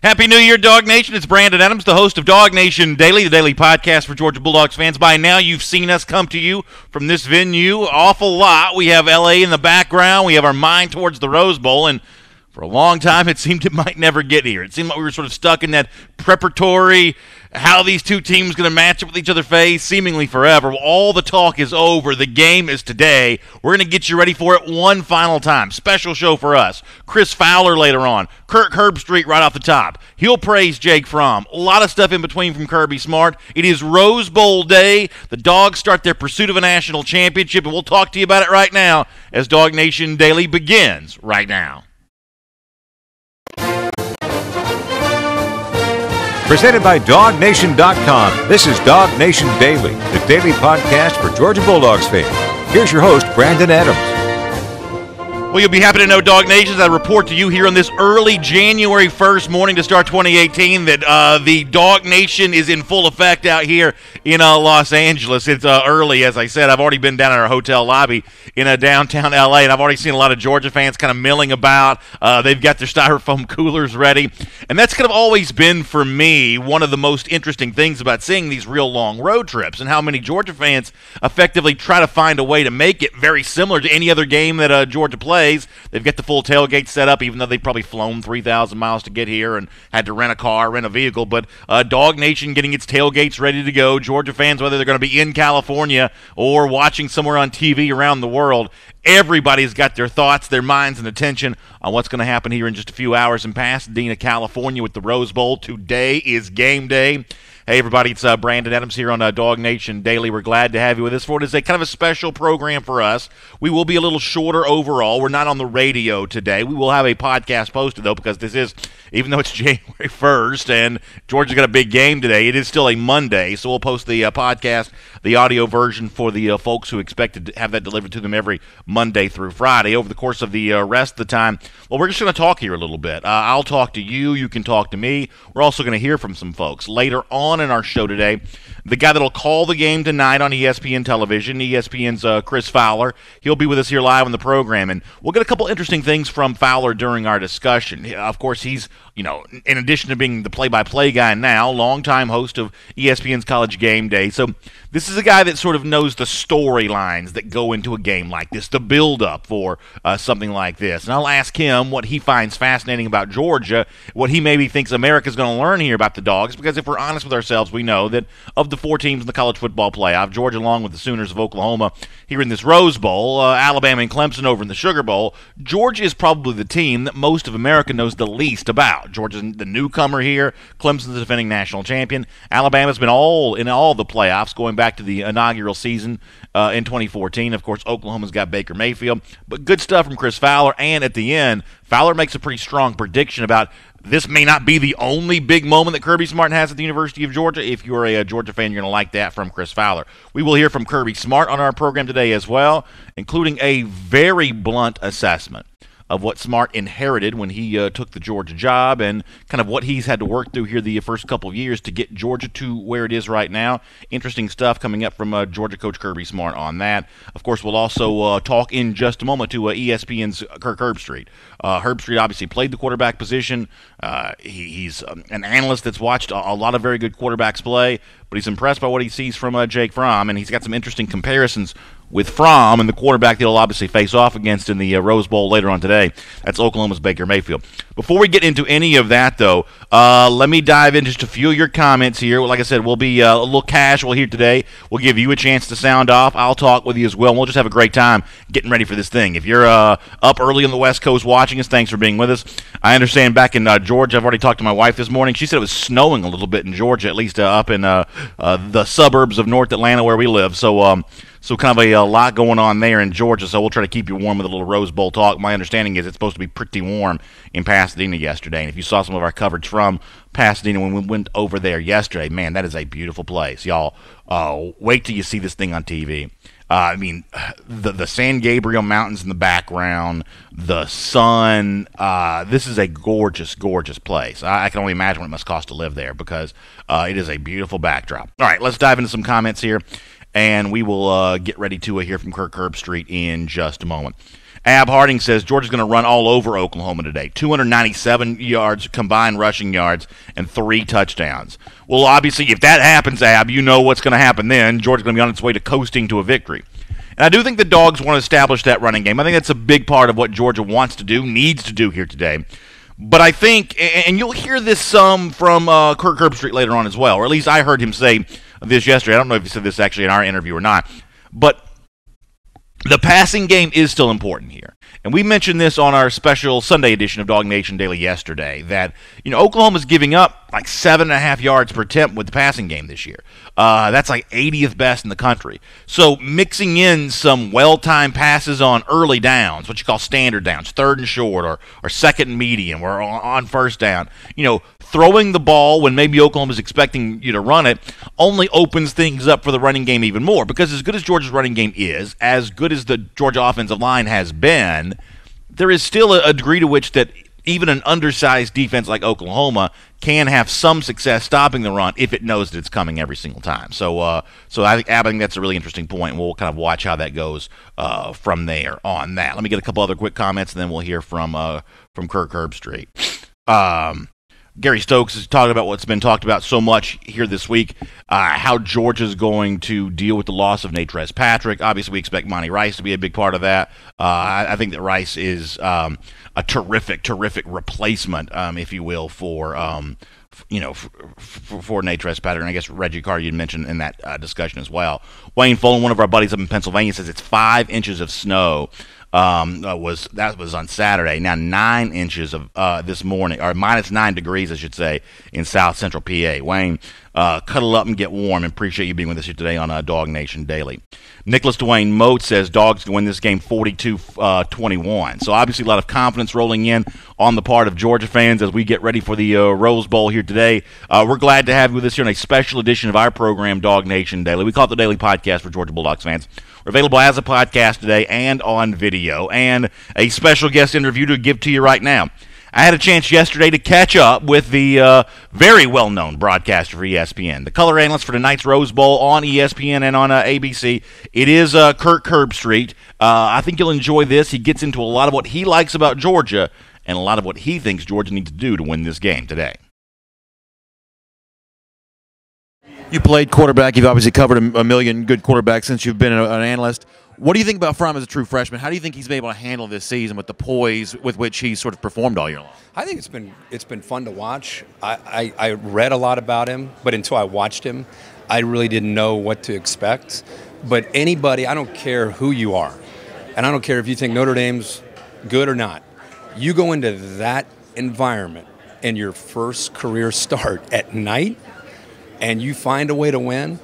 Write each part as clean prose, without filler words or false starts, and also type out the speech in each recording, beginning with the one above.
Happy New Year, DawgNation. It's Brandon Adams, the host of DawgNation Daily, the daily podcast for Georgia Bulldogs fans. By now, you've seen us come to you from this venue awful lot. We have L.A. in the background. We have our mind towards the Rose Bowl, and for a long time, it seemed it might never get here. It seemed like we were sort of stuck in that preparatory, how these two teams going to match up with each other phase, seemingly forever. Well, all the talk is over. The game is today. We're going to get you ready for it one final time. Special show for us. Chris Fowler later on. Kirk Herbstreit right off the top. He'll praise Jake Fromm. A lot of stuff in between from Kirby Smart. It is Rose Bowl day. The Dogs start their pursuit of a national championship, and we'll talk to you about it right now as DawgNation Daily begins right now. Presented by DawgNation.com. This is DawgNation Daily, the daily podcast for Georgia Bulldogs fans. Here's your host, Brandon Adams. Well, you'll be happy to know, DawgNation, as I report to you here on this early January 1st morning to start 2018, that the DawgNation is in full effect out here in Los Angeles. It's early, as I said. I've already been down at our hotel lobby in downtown L.A., and I've already seen a lot of Georgia fans kind of milling about. They've got their styrofoam coolers ready. And that's kind of always been, for me, one of the most interesting things about seeing these real long road trips and how many Georgia fans effectively try to find a way to make it very similar to any other game that Georgia plays. They've got the full tailgate set up, even though they've probably flown 3,000 miles to get here and had to rent a car, rent a vehicle. But DawgNation getting its tailgates ready to go. Georgia fans, whether they're going to be in California or watching somewhere on TV around the world, everybody's got their thoughts, their minds, and attention on what's going to happen here in just a few hours in Pasadena, California with the Rose Bowl. Today is game day. Hey, everybody, it's Brandon Adams here on DawgNation Daily. We're glad to have you with us for it. It's a kind of a special program for us. We will be a little shorter overall. We're not on the radio today. We will have a podcast posted, though, because this is, even though it's January 1st and Georgia's got a big game today, it is still a Monday. So we'll post the podcast, the audio version for the folks who expect to have that delivered to them every Monday through Friday. Over the course of the rest of the time, well, we're just going to talk here a little bit. I'll talk to you. You can talk to me. We're also going to hear from some folks later on in our show today. The guy that'll call the game tonight on ESPN television, ESPN's Chris Fowler. He'll be with us here live on the program, and we'll get a couple interesting things from Fowler during our discussion. Of course, he's, in addition to being the play-by-play guy now, longtime host of ESPN's College Game Day. So this is a guy that sort of knows the storylines that go into a game like this, the build-up for something like this. And I'll ask him what he finds fascinating about Georgia, what he maybe thinks America's going to learn here about the Dogs, because if we're honest with ourselves, we know that of the four teams in the college football playoff, Georgia along with the Sooners of Oklahoma here in this Rose Bowl, Alabama and Clemson over in the Sugar Bowl, Georgia is probably the team that most of America knows the least about. Georgia's the newcomer here. Clemson's the defending national champion. Alabama's been in all the playoffs going back to the inaugural season in 2014. Of course, Oklahoma's got Baker Mayfield. But good stuff from Chris Fowler. And at the end, Fowler makes a pretty strong prediction about this may not be the only big moment that Kirby Smart has at the University of Georgia. If you're a Georgia fan, you're going to like that from Chris Fowler. We will hear from Kirby Smart on our program today as well, including a very blunt assessment of what Smart inherited when he took the Georgia job and kind of what he's had to work through here the first couple of years to get Georgia to where it is right now. Interesting stuff coming up from Georgia coach Kirby Smart on that. Of course, we'll also talk in just a moment to ESPN's Kirk Herbstreit. Herbstreit obviously played the quarterback position. He's an analyst that's watched a lot of very good quarterbacks play, but he's impressed by what he sees from Jake Fromm, and he's got some interesting comparisons with Fromm and the quarterback they'll obviously face off against in the Rose Bowl later on today. That's Oklahoma's Baker Mayfield. Before we get into any of that, though, let me dive into just a few of your comments here. Like I said, we'll be a little casual here today. We'll give you a chance to sound off. I'll talk with you as well, and we'll just have a great time getting ready for this thing. If you're up early on the West Coast watching us, thanks for being with us. I understand back in Georgia, I've already talked to my wife this morning. She said it was snowing a little bit in Georgia, at least up in the suburbs of North Atlanta where we live. So kind of a lot going on there in Georgia, so we'll try to keep you warm with a little Rose Bowl talk. My understanding is it's supposed to be pretty warm in Pasadena yesterday, and if you saw some of our coverage from Pasadena when we went over there yesterday, man, that is a beautiful place. Y'all, wait till you see this thing on TV. The San Gabriel Mountains in the background, the sun. This is a gorgeous, gorgeous place. I can only imagine what it must cost to live there because it is a beautiful backdrop. All right, let's dive into some comments here, and we will get ready to hear from Kirk Herbstreit in just a moment. Ab Harding says Georgia's going to run all over Oklahoma today. 297 yards, combined rushing yards, and 3 touchdowns. Well, obviously, if that happens, Ab, you know what's going to happen then. Georgia's going to be on its way to coasting to a victory. And I do think the Dogs want to establish that running game. I think that's a big part of what Georgia wants to do, needs to do here today. But I think, and you'll hear this some from Kirk Herbstreit later on as well, or at least I heard him say this yesterday. I don't know if he said this actually in our interview or not. But the passing game is still important here. And we mentioned this on our special Sunday edition of DawgNation Daily yesterday, that, Oklahoma's giving up like 7.5 yards per attempt with the passing game this year. That's like 80th best in the country. So mixing in some well-timed passes on early downs, what you call standard downs, 3rd and short or 2nd and medium or on 1st down, throwing the ball when maybe Oklahoma's expecting you to run it only opens things up for the running game even more. Because as good as Georgia's running game is, as good as the Georgia offensive line has been, there is still a degree to which that even an undersized defense like Oklahoma can have some success stopping the run if it knows that it's coming every single time. So I think that's a really interesting point, and we'll kind of watch how that goes from there on that. Let me get a couple other quick comments, and then we'll hear from Kirk Herbstreit. Gary Stokes is talking about what's been talked about so much here this week, how Georgia's going to deal with the loss of Natrez Patrick. Obviously, we expect Monty Rice to be a big part of that. I think that Rice is a terrific replacement, if you will, for Natrez Patrick. And I guess Reggie Carr you'd mentioned in that discussion as well. Wayne Fullen, one of our buddies up in Pennsylvania, says it's 5 inches of snow. That was on Saturday. Now 9 inches of this morning, or -9 degrees, I should say, in South Central PA. Wayne, cuddle up and get warm. And appreciate you being with us here today on DawgNation Daily. Nicholas Dwayne Moat says Dogs can win this game 42-21. So obviously a lot of confidence rolling in on the part of Georgia fans as we get ready for the Rose Bowl here today. We're glad to have you with us here in a special edition of our program, DawgNation Daily. We call it the Daily Podcast for Georgia Bulldogs fans. We're available as a podcast today and on video, and a special guest interview to give to you right now. I had a chance yesterday to catch up with the very well-known broadcaster for ESPN, the color analyst for tonight's Rose Bowl on ESPN and on ABC. It is Kirk Herbstreit. I think you'll enjoy this. He gets into a lot of what he likes about Georgia and a lot of what he thinks Georgia needs to do to win this game today. You played quarterback. You've obviously covered a million good quarterbacks since you've been an analyst. What do you think about Fromm as a true freshman? How do you think he's been able to handle this season with the poise with which he's sort of performed all year long? I think it's been fun to watch. I read a lot about him, but until I watched him, I really didn't know what to expect. But anybody, I don't care who you are, and I don't care if you think Notre Dame's good or not, you go into that environment in your first career start at night, and you find a way to win,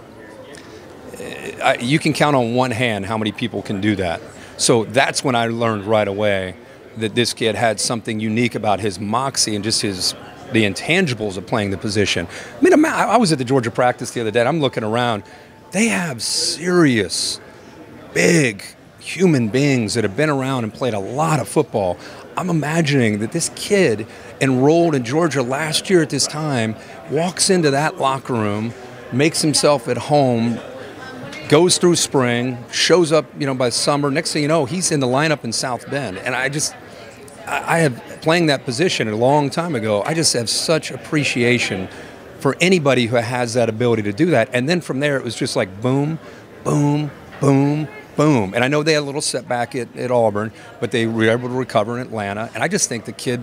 you can count on one hand how many people can do that. So that's when I learned right away that this kid had something unique about his moxie and just the intangibles of playing the position. I mean, I was at the Georgia practice the other day, and I'm looking around. They have serious, big human beings that have been around and played a lot of football. I'm imagining that this kid enrolled in Georgia last year at this time walks into that locker room, makes himself at home, goes through spring, shows up, by summer. Next thing you know, he's in the lineup in South Bend. And I have, playing that position a long time ago, I just have such appreciation for anybody who has that ability to do that. And then from there, it was just like boom, boom, boom, boom. And I know they had a little setback at Auburn, but they were able to recover in Atlanta. And I just think the kid,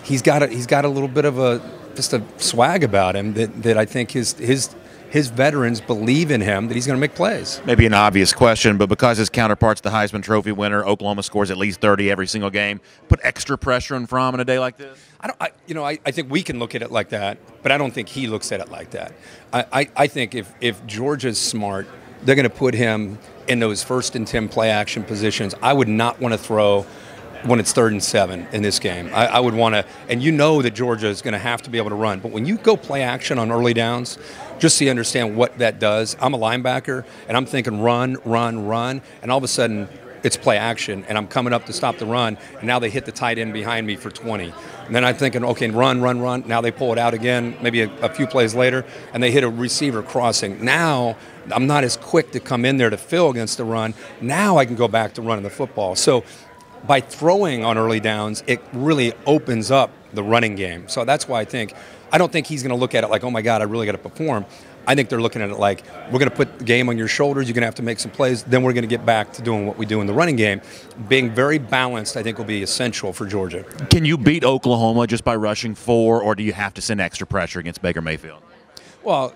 he's got a little bit of just a swag about him that I think his veterans believe in him, that he's going to make plays. Maybe an obvious question, but because his counterpart's the Heisman Trophy winner, Oklahoma scores at least 30 every single game, put extra pressure on Fromm in a day like this? I think we can look at it like that, but I don't think he looks at it like that. I think if Georgia's smart, they're going to put him in those 1st and 10 play action positions. I would not want to throw when it's 3rd and 7 in this game. I would want to, and that Georgia is going to have to be able to run. But when you go play action on early downs, just so you understand what that does, I'm a linebacker, and I'm thinking run, run, run, and all of a sudden it's play action, and I'm coming up to stop the run, and now they hit the tight end behind me for 20. And then I'm thinking, okay, run, run, run. Now they pull it out again, maybe a few plays later, and they hit a receiver crossing. Now I'm not as quick to come in there to fill against the run. Now I can go back to running the football. So by throwing on early downs, it really opens up the running game. So that's why I don't think he's going to look at it like, oh my God, I really got to perform. I think they're looking at it like, we're going to put the game on your shoulders, you're going to have to make some plays, then we're going to get back to doing what we do in the running game. Being very balanced, I think, will be essential for Georgia. Can you beat Oklahoma just by rushing 4, or do you have to send extra pressure against Baker Mayfield? Well,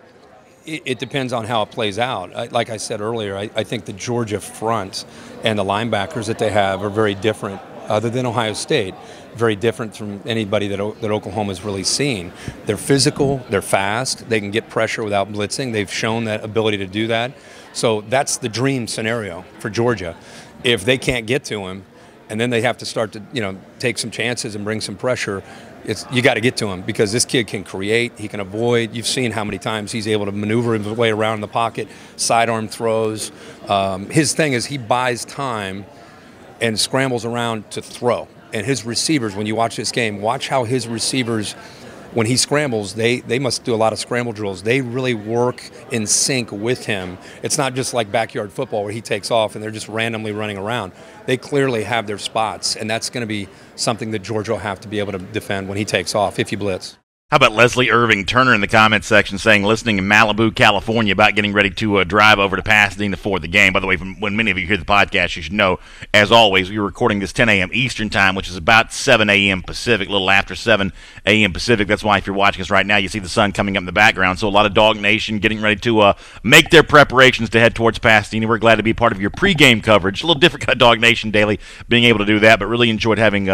it depends on how it plays out. Like I said earlier, I think the Georgia front and the linebackers that they have are very different, other than Ohio State, very different from anybody that Oklahoma's really seen. They're physical, they're fast, they can get pressure without blitzing. They've shown that ability to do that. So that's the dream scenario for Georgia. If they can't get to him, and then they have to start to take some chances and bring some pressure, you got to get to him, because this kid can create, he can avoid. You've seen how many times he's able to maneuver his way around in the pocket, sidearm throws. His thing is he buys time and scrambles around to throw. And his receivers, when you watch this game, watch how his receivers, when he scrambles, they must do a lot of scramble drills. They really work in sync with him. It's not just like backyard football where he takes off and they're just randomly running around. They clearly have their spots, and that's going to be something that Georgia will have to be able to defend when he takes off, if you blitz. How about Leslie Irving Turner in the comments section saying, listening in Malibu, California, about getting ready to drive over to Pasadena for the game. By the way, when many of you hear the podcast, you should know, as always, we're recording this 10 a.m. Eastern time, which is about 7 a.m. Pacific, a little after 7 a.m. Pacific. That's why if you're watching us right now, you see the sun coming up in the background. So a lot of Dog Nation getting ready to make their preparations to head towards Pasadena. We're glad to be part of your pregame coverage. A little different kind of Dog Nation Daily, being able to do that, but really enjoyed having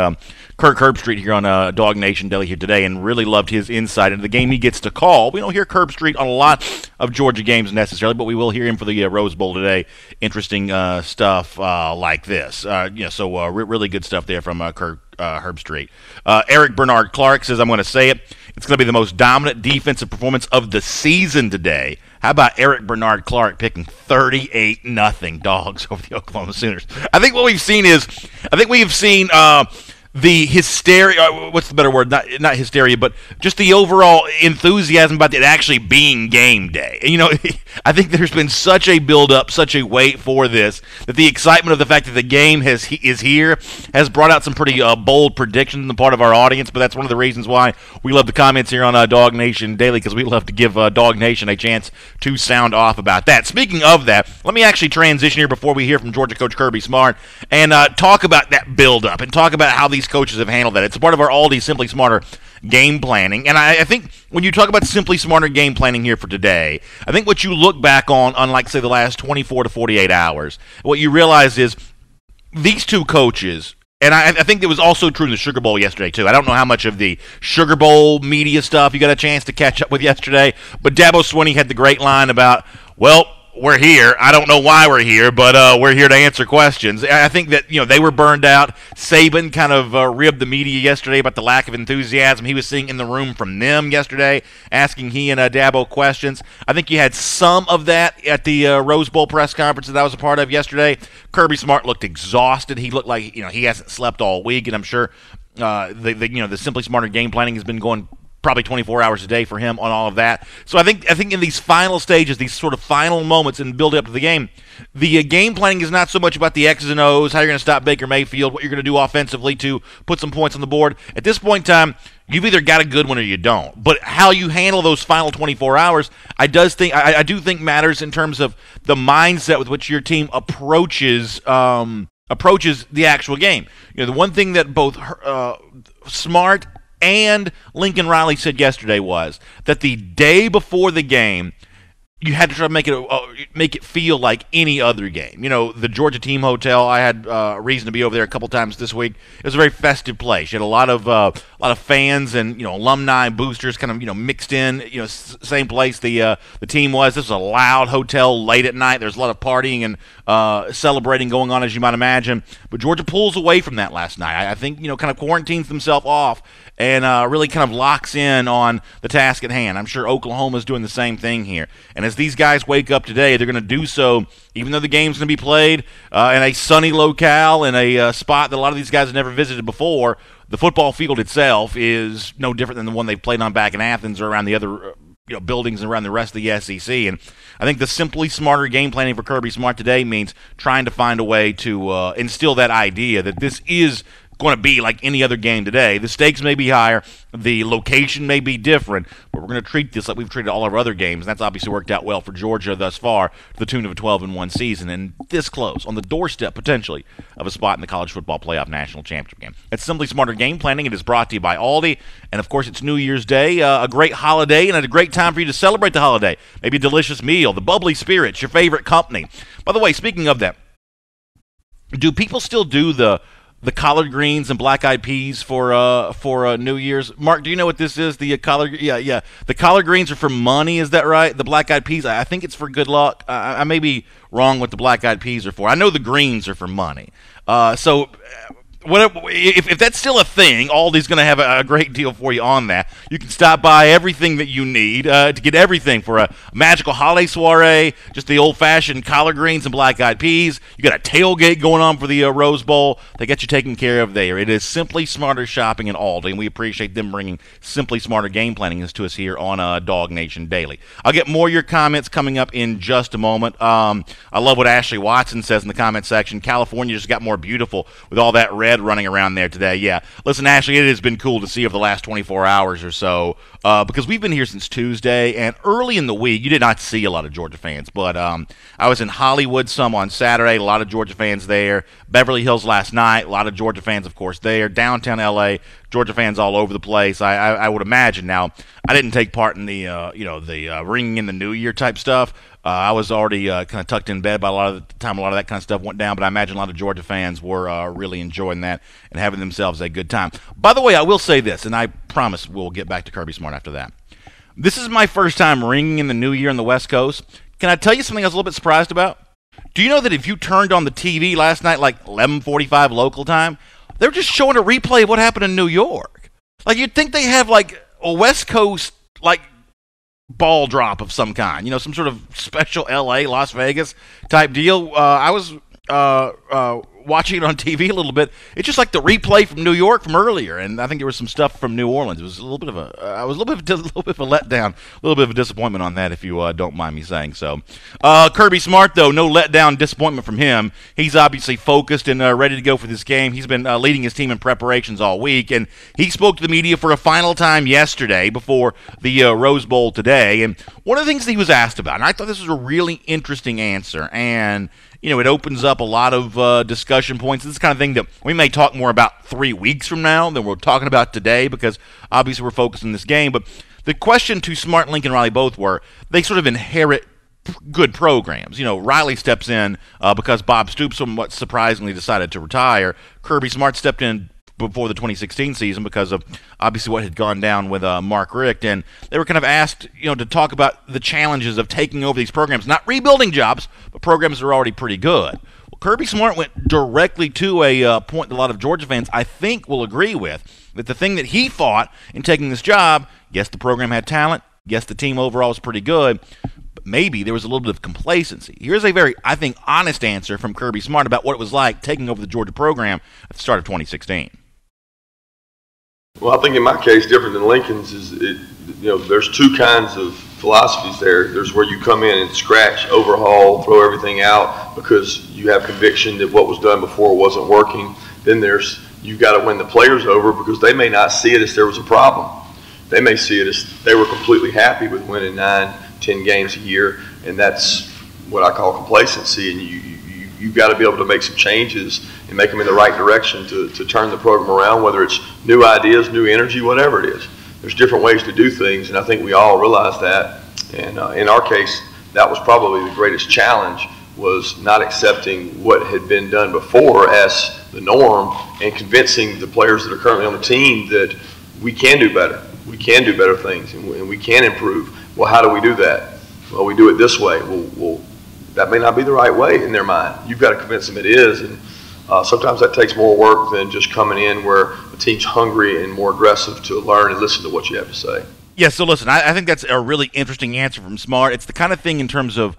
Kirk Herbstreit here on Dog Nation Daily here today, and really loved his insight into the game he gets to call. We don't hear Herbstreit on a lot of Georgia games necessarily, but we will hear him for the Rose Bowl today. Interesting stuff like this. Really good stuff there from Kirk Herbstreit. Eric Bernard Clark says, I'm going to say it, it's going to be the most dominant defensive performance of the season today. How about Eric Bernard Clark picking 38-0 Dogs over the Oklahoma Sooners? I think what we've seen the hysteria, what's the better word? Not hysteria, but just the overall enthusiasm about it actually being game day. I think there's been such a build-up, such a wait for this, that the excitement of the fact that the game is here has brought out some pretty bold predictions on the part of our audience, but that's one of the reasons why we love the comments here on Dog Nation Daily, because we love to give Dog Nation a chance to sound off about that. Speaking of that, let me actually transition here before we hear from Georgia coach Kirby Smart and talk about that build-up and talk about how these coaches have handled that. It's a part of our Aldi Simply Smarter game planning. And I think when you talk about Simply Smarter game planning here for today, I think what you look back on like, say, the last 24 to 48 hours, what you realize is these two coaches, and I think it was also true in the Sugar Bowl yesterday, too. I don't know how much of the Sugar Bowl media stuff you got a chance to catch up with yesterday, but Dabo Swinney had the great line about, well, we're here. I don't know why we're here, but we're here to answer questions. I think that they were burned out. Saban kind of ribbed the media yesterday about the lack of enthusiasm he was seeing in the room from them yesterday, asking he and Dabo questions. I think you had some of that at the Rose Bowl press conference that I was a part of yesterday. Kirby Smart looked exhausted. He looked like he hasn't slept all week, and I'm sure the Simply Smarter game planning has been going probably 24 hours a day for him on all of that. So I think in these final stages, these sort of final moments in build up to the game, the game planning is not so much about the X's and O's, how you're going to stop Baker Mayfield, what you're going to do offensively to put some points on the board. At this point in time, you've either got a good one or you don't. But how you handle those final 24 hours, I do think matters in terms of the mindset with which your team approaches the actual game. The one thing that both Smart and Lincoln Riley said yesterday was that the day before the game, you had to try to make it feel like any other game. The Georgia team hotel, I had reason to be over there a couple times this week. It was a very festive place. You had a lot of fans and alumni, boosters, kind of mixed in. Same place the team was. This was a loud hotel late at night. There's a lot of partying and celebrating going on, as you might imagine. But Georgia pulls away from that last night. I think kind of quarantines themselves off and really kind of locks in on the task at hand. I'm sure Oklahoma's doing the same thing here. And as these guys wake up today, they're going to do so, even though the game's going to be played in a sunny locale, in a spot that a lot of these guys have never visited before. The football field itself is no different than the one they've played on back in Athens or around the other buildings around the rest of the SEC. And I think the simply smarter game planning for Kirby Smart today means trying to find a way to instill that idea that this is going to be like any other game today. The stakes may be higher, the location may be different, but we're going to treat this like we've treated all our other games, and that's obviously worked out well for Georgia thus far, to the tune of a 12-1 season, and this close, on the doorstep, potentially, of a spot in the College Football Playoff National Championship game. It's Simply Smarter Game Planning. It is brought to you by Aldi, and of course it's New Year's Day, a great holiday, and a great time for you to celebrate the holiday. Maybe a delicious meal, the bubbly spirits, your favorite company. By the way, speaking of that, do people still do the collard greens and black-eyed peas for New Year's? Mark, do you know what this is? The collard, yeah. The collard greens are for money. Is that right? The black-eyed peas, I think it's for good luck. I may be wrong what the black-eyed peas are for. I know the greens are for money. So whatever, if that's still a thing, Aldi's going to have a great deal for you on that. You can stop by everything that you need to get everything for a magical holiday soiree, just the old-fashioned collard greens and black-eyed peas. You got a tailgate going on for the Rose Bowl. They got you taken care of there. It is Simply Smarter Shopping in Aldi, and we appreciate them bringing Simply Smarter Game Planning to us here on DawgNation Daily. I'll get more of your comments coming up in just a moment. I love what Ashley Watson says in the comment section. California just got more beautiful with all that red running around there today. Yeah, listen, Ashley, it has been cool to see over the last 24 hours or so, because we've been here since Tuesday, and early in the week you did not see a lot of Georgia fans, but I was in Hollywood some on Saturday, a lot of Georgia fans there. Beverly Hills last night, a lot of Georgia fans, of course, there. Downtown LA, Georgia fans all over the place. I would imagine. Now, I didn't take part in the ringing in the New Year type stuff. I was already kind of tucked in bed by a lot of the time a lot of that kind of stuff went down, but I imagine a lot of Georgia fans were really enjoying that and having themselves a good time. By the way, I will say this, and I promise we'll get back to Kirby Smart after that. This is my first time ringing in the New Year on the West Coast. Can I tell you something I was a little bit surprised about? Do you know that if you turned on the TV last night, like 11:45 local time, they were just showing a replay of what happened in New York? Like, you'd think they have, like, a West Coast, like, ball drop of some kind, some sort of special LA, Las Vegas type deal. I was watching it on TV a little bit. It's just like the replay from New York from earlier, and I think there was some stuff from New Orleans. It was a little bit of a letdown, a little bit of a disappointment on that, if you don't mind me saying so. Kirby Smart, though, no letdown, disappointment from him. He's obviously focused and ready to go for this game. He's been leading his team in preparations all week, and he spoke to the media for a final time yesterday before the Rose Bowl today. And one of the things that he was asked about, and I thought this was a really interesting answer, and it opens up a lot of discussion points. This is the kind of thing that we may talk more about 3 weeks from now than we're talking about today, because obviously we're focused on this game. But the question to Smart, Lincoln, Riley both were, they sort of inherit good programs. Riley steps in because Bob Stoops somewhat surprisingly decided to retire. Kirby Smart stepped in before the 2016 season because of obviously what had gone down with Mark Richt, and they were kind of asked, to talk about the challenges of taking over these programs, not rebuilding jobs, but programs that are already pretty good. Well, Kirby Smart went directly to a point that a lot of Georgia fans, I think, will agree with, that the thing that he fought in taking this job, yes, the program had talent, yes, the team overall was pretty good, but maybe there was a little bit of complacency. Here's a very, I think, honest answer from Kirby Smart about what it was like taking over the Georgia program at the start of 2016. Well, I think in my case, different than Lincoln's, there's two kinds of philosophies there. There's where you come in and scratch, overhaul, throw everything out because you have conviction that what was done before wasn't working. Then there's, you got to win the players over because they may not see it as there was a problem. They may see it as they were completely happy with winning 9, 10 games a year, and that's what I call complacency. And you've got to be able to make some changes and make them in the right direction to turn the program around, whether it's new ideas, new energy, whatever it is. There's different ways to do things, and I think we all realize that. And in our case, that was probably the greatest challenge, was not accepting what had been done before as the norm and convincing the players that are currently on the team that we can do better. We can do better things, and we can improve. Well, how do we do that? Well, we do it this way. Well, that may not be the right way in their mind. You've got to convince them it is, and sometimes that takes more work than just coming in where the team's hungry and more aggressive to learn and listen to what you have to say. Yeah, so listen, I think that's a really interesting answer from Smart. It's the kind of thing in terms of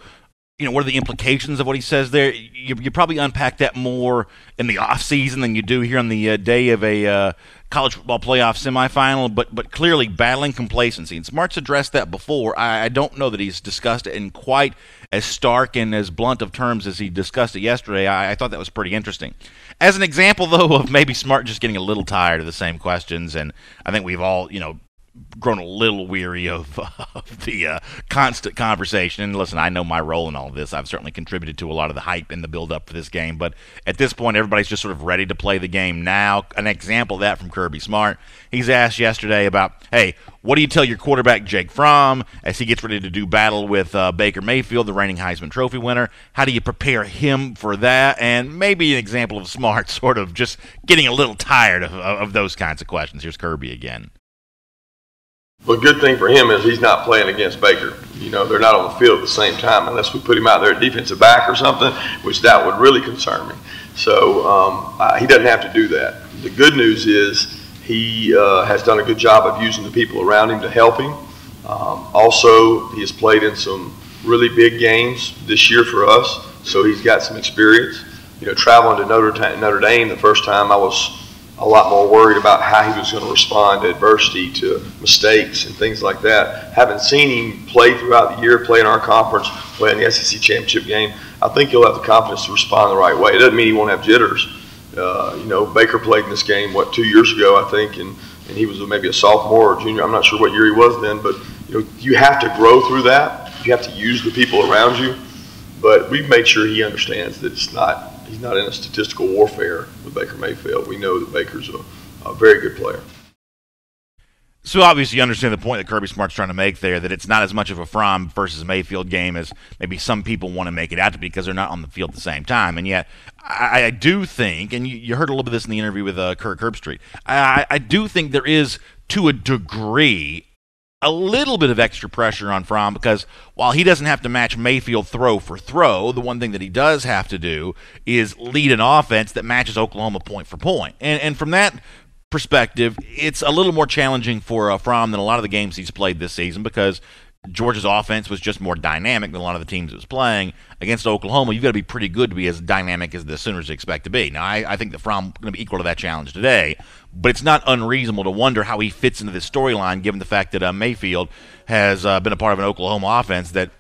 what are the implications of what he says there? You probably unpack that more in the off season than you do here on the day of a college football playoff semifinal. But clearly battling complacency, and Smart's addressed that before. I don't know that he's discussed it in quite as stark and as blunt of terms as he discussed it yesterday. I thought that was pretty interesting. As an example, though, of maybe Smart just getting a little tired of the same questions, and I think we've all, grown a little weary of the constant conversation. And listen, I know my role in all of this. I've certainly contributed to a lot of the hype and the build-up for this game. But at this point, everybody's just sort of ready to play the game now. An example of that from Kirby Smart. He's asked yesterday about, hey, what do you tell your quarterback, Jake Fromm, as he gets ready to do battle with Baker Mayfield, the reigning Heisman Trophy winner? How do you prepare him for that? And maybe an example of Smart sort of just getting a little tired of those kinds of questions. Here's Kirby again. Well, good thing for him is he's not playing against Baker. They're not on the field at the same time unless we put him out there at defensive back or something, which that would really concern me. So he doesn't have to do that. The good news is he has done a good job of using the people around him to help him. Also, he has played in some really big games this year for us, so he's got some experience. Traveling to Notre Dame the first time, I was a lot more worried about how he was going to respond to adversity, to mistakes and things like that. Having seen him play throughout the year, play in our conference, play in the SEC championship game, I think he'll have the confidence to respond the right way. It doesn't mean he won't have jitters. Baker played in this game, 2 years ago, I think, and he was maybe a sophomore or junior. I'm not sure what year he was then, but you have to grow through that. You have to use the people around you. But we've made sure he understands that he's not in a statistical warfare with Baker Mayfield. We know that Baker's a very good player. So obviously you understand the point that Kirby Smart's trying to make there, that it's not as much of a Fromm versus Mayfield game as maybe some people want to make it out to be because they're not on the field at the same time. And yet I do think, and you heard a little bit of this in the interview with Kirk Herbstreit, I do think there is, to a degree, a little bit of extra pressure on Fromm because while he doesn't have to match Mayfield throw for throw, the one thing that he does have to do is lead an offense that matches Oklahoma point for point. And from that perspective, it's a little more challenging for Fromm than a lot of the games he's played this season because Georgia's offense was just more dynamic than a lot of the teams it was playing. Against Oklahoma, you've got to be pretty good to be as dynamic as the Sooners expect to be. Now, I think that Fromm is going to be equal to that challenge today, but it's not unreasonable to wonder how he fits into this storyline given the fact that Mayfield has been a part of an Oklahoma offense that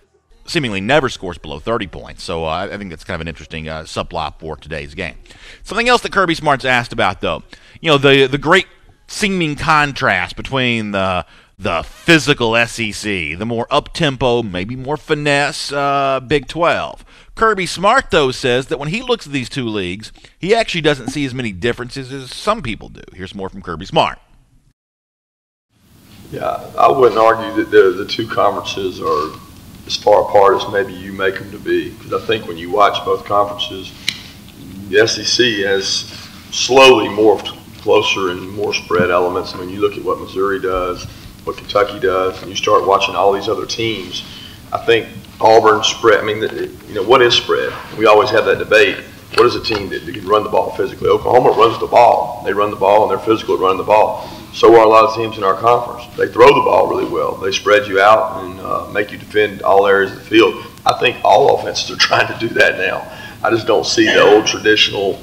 seemingly never scores below 30 points. So I think that's kind of an interesting subplot for today's game. Something else that Kirby Smart's asked about, though, the great seeming contrast between the physical SEC, the more up-tempo, maybe more finesse Big 12. Kirby Smart, though, says that when he looks at these two leagues, he actually doesn't see as many differences as some people do. Here's more from Kirby Smart. Yeah, I wouldn't argue that the two conferences are as far apart as maybe you make them to be, because I think when you watch both conferences, the SEC has slowly morphed closer and more spread elements. I mean, you look at what Missouri does, what Kentucky does, and you start watching all these other teams. I think Auburn spread. I mean, what is spread? We always have that debate. What is a team that can run the ball physically? Oklahoma runs the ball. They run the ball, and they're physical at running the ball. So are a lot of teams in our conference. They throw the ball really well. They spread you out and make you defend all areas of the field. I think all offenses are trying to do that now. I just don't see the old traditional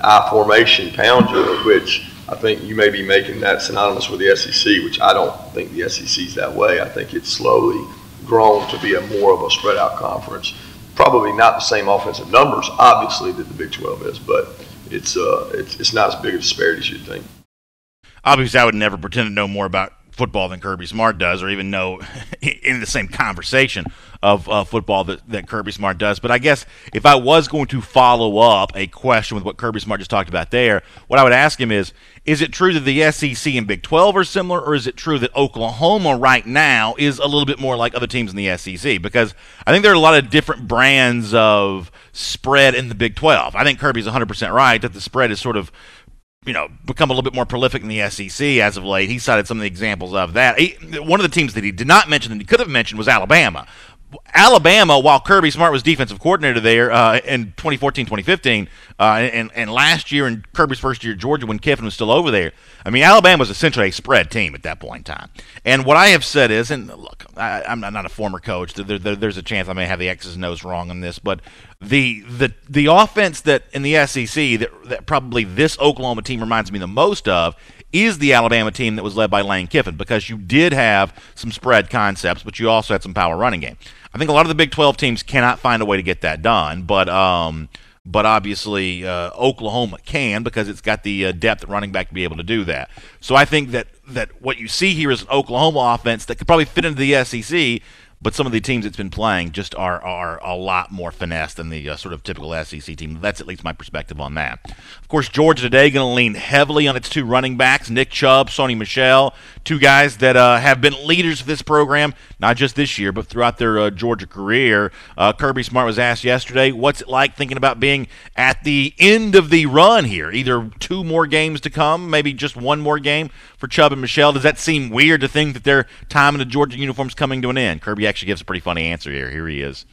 I formation pound you, which I think you may be making that synonymous with the SEC, which I don't think the SEC is that way. I think it's slowly grown to be a more of a spread out conference. Probably not the same offensive numbers, obviously, that the Big 12 is, but it's not as big a disparity as you'd think. Obviously, I would never pretend to know more about football than Kirby Smart does, or even know in the same conversation of football that Kirby Smart does. But I guess if I was going to follow up a question with what Kirby Smart just talked about there, what I would ask him is it true that the SEC and Big 12 are similar, or is it true that Oklahoma right now is a little bit more like other teams in the SEC? Because I think there are a lot of different brands of spread in the Big 12. I think Kirby's 100% right that the spread is sort of become a little bit more prolific in the SEC as of late. He cited some of the examples of that. One of the teams that he did not mention that he could have mentioned was Alabama. Alabama, while Kirby Smart was defensive coordinator there in 2014, 2015, and last year in Kirby's first year at Georgia when Kiffin was still over there, I mean, Alabama was essentially a spread team at that point in time. And what I have said is, and look, I'm not a former coach. There's a chance I may have the X's and O's wrong on this, but the offense that in the SEC that probably this Oklahoma team reminds me the most of is the Alabama team that was led by Lane Kiffin, because you did have some spread concepts, but you also had some power running game. I think a lot of the Big 12 teams cannot find a way to get that done, but obviously Oklahoma can, because it's got the depth at running back to be able to do that. So I think that what you see here is an Oklahoma offense that could probably fit into the SEC, but some of the teams it's been playing just are a lot more finesse than the sort of typical SEC team. That's at least my perspective on that. Of course, Georgia today going to lean heavily on its two running backs, Nick Chubb, Sony Michel, two guys that have been leaders of this program, not just this year, but throughout their Georgia career. Kirby Smart was asked yesterday, what's it like thinking about being at the end of the run here? Either two more games to come, maybe just one more game for Chubb and Michel. Does that seem weird to think that their time in the Georgia uniform is coming to an end? Kirby actually gives a pretty funny answer here. Here he is.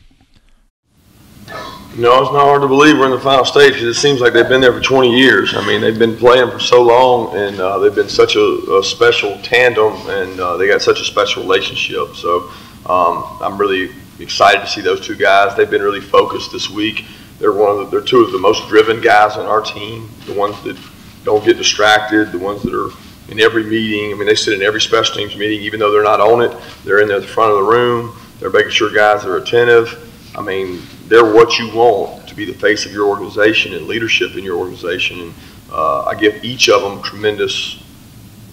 No, it's not hard to believe we're in the final stage, because it seems like they've been there for 20 years. I mean, they've been playing for so long, and they've been such a special tandem, and they got such a special relationship. So I'm really excited to see those two guys. They've been really focused this week. They're two of the most driven guys on our team, the ones that don't get distracted, the ones that are in every meeting. I mean, they sit in every special teams meeting, even though they're not on it. They're in there at the front of the room. They're making sure guys are attentive. I mean, they're what you want to be the face of your organization and leadership in your organization. And I give each of them tremendous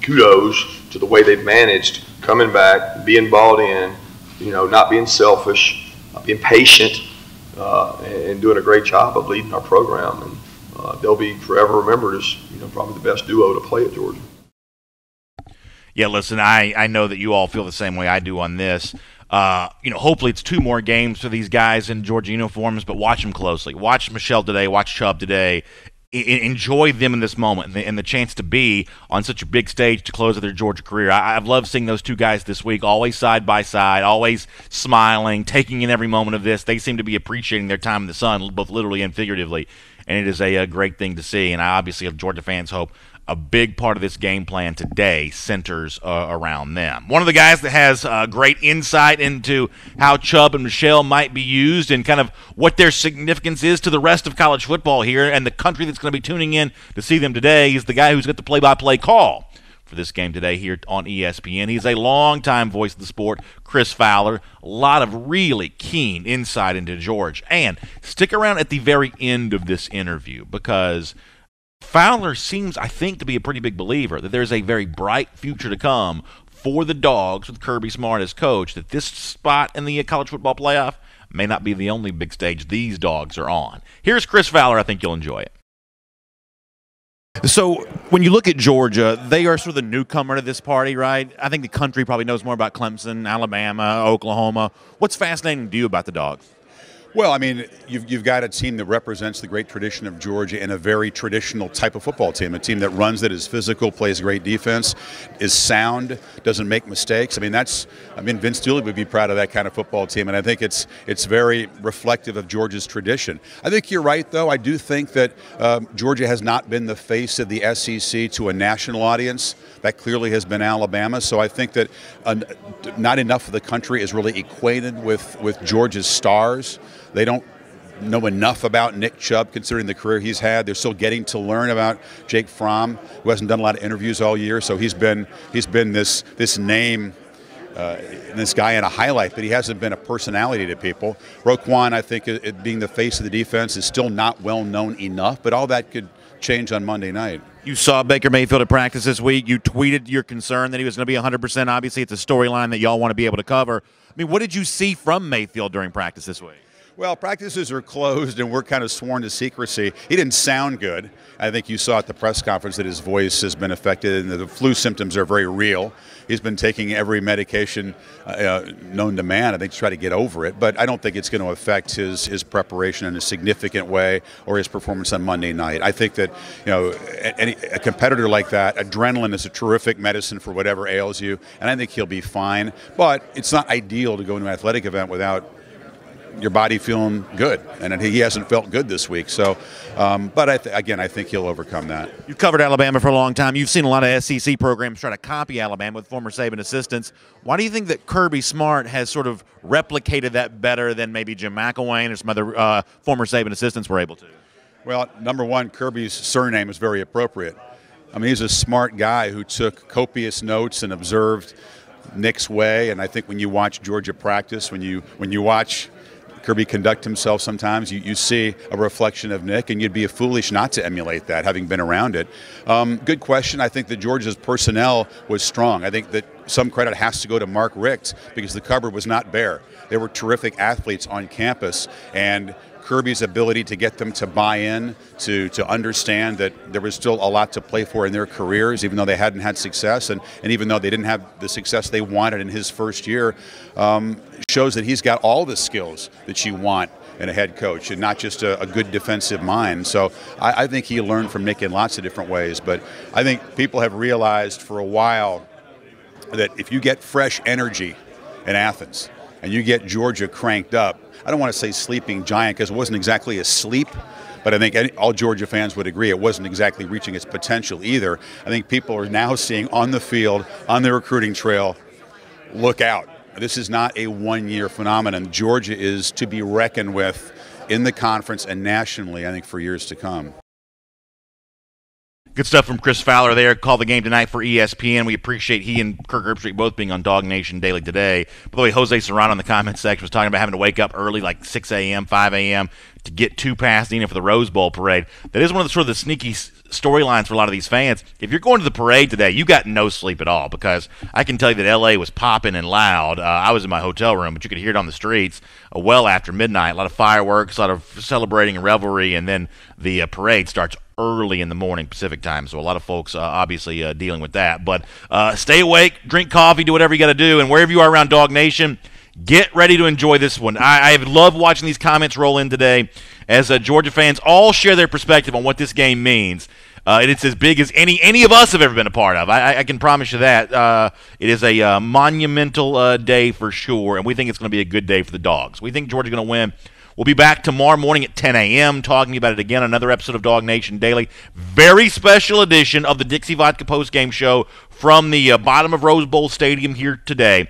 kudos to the way they've managed coming back, being bought in, not being selfish, being patient, and doing a great job of leading our program. And they'll be forever remembered as probably the best duo to play at Georgia. Yeah, listen, I know that you all feel the same way I do on this. Hopefully it's two more games for these guys in Georgia uniforms, but watch them closely. Watch Michel today, watch Chubb today. Enjoy them in this moment and the chance to be on such a big stage to close out their Georgia career. I've loved seeing those two guys this week, always side by side, always smiling, taking in every moment of this. They seem to be appreciating their time in the sun, both literally and figuratively, and it is a great thing to see. And I obviously, as Georgia fans, hope a big part of this game plan today centers around them. One of the guys that has great insight into how Chubb and Michel might be used and kind of what their significance is to the rest of college football here and the country that's going to be tuning in to see them today is the guy who's got the play-by-play call for this game today here on ESPN. He's a longtime voice of the sport, Chris Fowler. A lot of really keen insight into Georgia. And stick around at the very end of this interview, because Fowler seems, I think, to be a pretty big believer that there's a very bright future to come for the Dogs with Kirby Smart as coach, that this spot in the college football playoff may not be the only big stage these Dogs are on. Here's Chris Fowler. I think you'll enjoy it. So when you look at Georgia, they are sort of the newcomer to this party, right? I think the country probably knows more about Clemson, Alabama, Oklahoma. What's fascinating to you about the Dogs? Well, I mean, you've got a team that represents the great tradition of Georgia and a very traditional type of football team, a team that runs, that is physical, plays great defense, is sound, doesn't make mistakes. I mean, Vince Dooley would be proud of that kind of football team, and I think it's very reflective of Georgia's tradition. I think you're right, though. I do think that Georgia has not been the face of the SEC to a national audience. That clearly has been Alabama. So I think that not enough of the country is really acquainted with Georgia's stars. They don't know enough about Nick Chubb, considering the career he's had. They're still getting to learn about Jake Fromm, who hasn't done a lot of interviews all year. So he's been this name, this guy in a highlight, but he hasn't been a personality to people. Roquan, I think, being the face of the defense, is still not well known enough. But all that could change on Monday night. You saw Baker Mayfield at practice this week. You tweeted your concern that he was going to be 100%. Obviously, it's a storyline that y'all want to be able to cover. I mean, what did you see from Mayfield during practice this week? Well, practices are closed, and we're kind of sworn to secrecy. He didn't sound good. I think you saw at the press conference that his voice has been affected, and the flu symptoms are very real. He's been taking every medication known to man, I think, to try to get over it. But I don't think it's going to affect his preparation in a significant way or his performance on Monday night. I think that, a competitor like that, adrenaline is a terrific medicine for whatever ails you, and I think he'll be fine. But it's not ideal to go into an athletic event without your body feeling good, and he hasn't felt good this week. So, but I think he'll overcome that. You've covered Alabama for a long time. You've seen a lot of SEC programs try to copy Alabama with former Saban assistants. Why do you think that Kirby Smart has sort of replicated that better than maybe Jim McElwain or some other former Saban assistants were able to? Well, number one, Kirby's surname is very appropriate. I mean, he's a smart guy who took copious notes and observed Nick's way. And I think when you watch Georgia practice, when you watch Kirby conduct himself sometimes, you see a reflection of Nick, and you'd be foolish not to emulate that, having been around it. Good question. I think that Georgia's personnel was strong. I think that some credit has to go to Mark Richt because the cupboard was not bare. There were terrific athletes on campus, and Kirby's ability to get them to buy in, to understand that there was still a lot to play for in their careers, even though they hadn't had success, and even though they didn't have the success they wanted in his first year, shows that he's got all the skills that you want in a head coach, and not just a good defensive mind. So I think he learned from Nick in lots of different ways, but I think people have realized for a while that if you get fresh energy in Athens and you get Georgia cranked up, I don't want to say sleeping giant because it wasn't exactly asleep, but I think all Georgia fans would agree it wasn't exactly reaching its potential either. I think people are now seeing on the field, on the recruiting trail, look out. This is not a one-year phenomenon. Georgia is to be reckoned with in the conference and nationally, I think, for years to come. Good stuff from Chris Fowler there. Call the game tonight for ESPN. We appreciate he and Kirk Herbstreit both being on DawgNation Daily today. By the way, Jose Serrano in the comments section was talking about having to wake up early, like 6 a.m., 5 a.m., to get to Pasadena for the Rose Bowl parade. That is one of the sort of the sneaky storylines for a lot of these fans. If you're going to the parade today, you got no sleep at all, because I can tell you that L.A. was popping and loud. I was in my hotel room, but you could hear it on the streets well after midnight. A lot of fireworks, a lot of celebrating and revelry, and then the parade starts early in the morning Pacific time, so a lot of folks obviously dealing with that. But stay awake, drink coffee, do whatever you got to do, and wherever you are around DawgNation, get ready to enjoy this one. I have loved watching these comments roll in today as Georgia fans all share their perspective on what this game means. It's as big as any of us have ever been a part of. I can promise you that. It is a monumental day for sure, and we think it's going to be a good day for the Dogs. We think Georgia's going to win. We'll be back tomorrow morning at 10 a.m. talking about it again, another episode of DawgNation Daily. Very special edition of the Dixie Vodka postgame show from the bottom of Rose Bowl Stadium here today.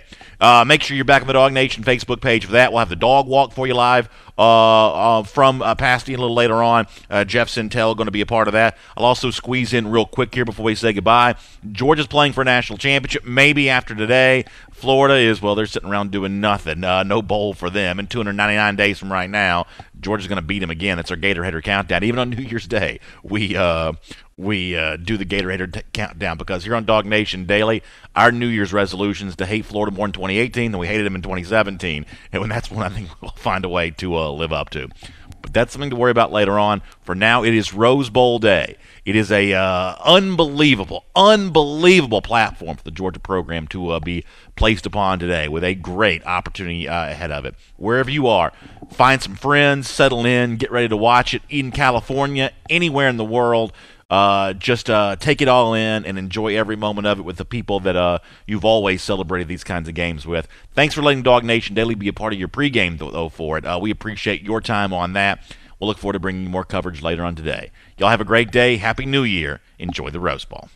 Make sure you're back on the DawgNation Facebook page for that. We'll have the dog walk for you live from Pasadena a little later on. Jeff Sintel going to be a part of that. I'll also squeeze in real quick here before we say goodbye. Georgia's playing for a national championship maybe after today. Florida is, well, they're sitting around doing nothing. No bowl for them. And 299 days from right now, Georgia's going to beat them again. That's our Gator Hater countdown. Even on New Year's Day, we do the Gator Hater countdown, because here on DawgNation Daily, our New Year's resolution is to hate Florida more in 2018 than we hated them in 2017. And that's one I think we'll find a way to live up to. But that's something to worry about later on. For now, it is Rose Bowl day. It is a unbelievable platform for the Georgia program to be placed upon today, with a great opportunity ahead of it. Wherever you are, find some friends, settle in, get ready to watch it in California, anywhere in the world. Just take it all in and enjoy every moment of it with the people that you've always celebrated these kinds of games with. Thanks for letting DawgNation Daily be a part of your pregame, though, for it. We appreciate your time on that. We'll look forward to bringing you more coverage later on today. Y'all have a great day. Happy New Year. Enjoy the Rose Bowl.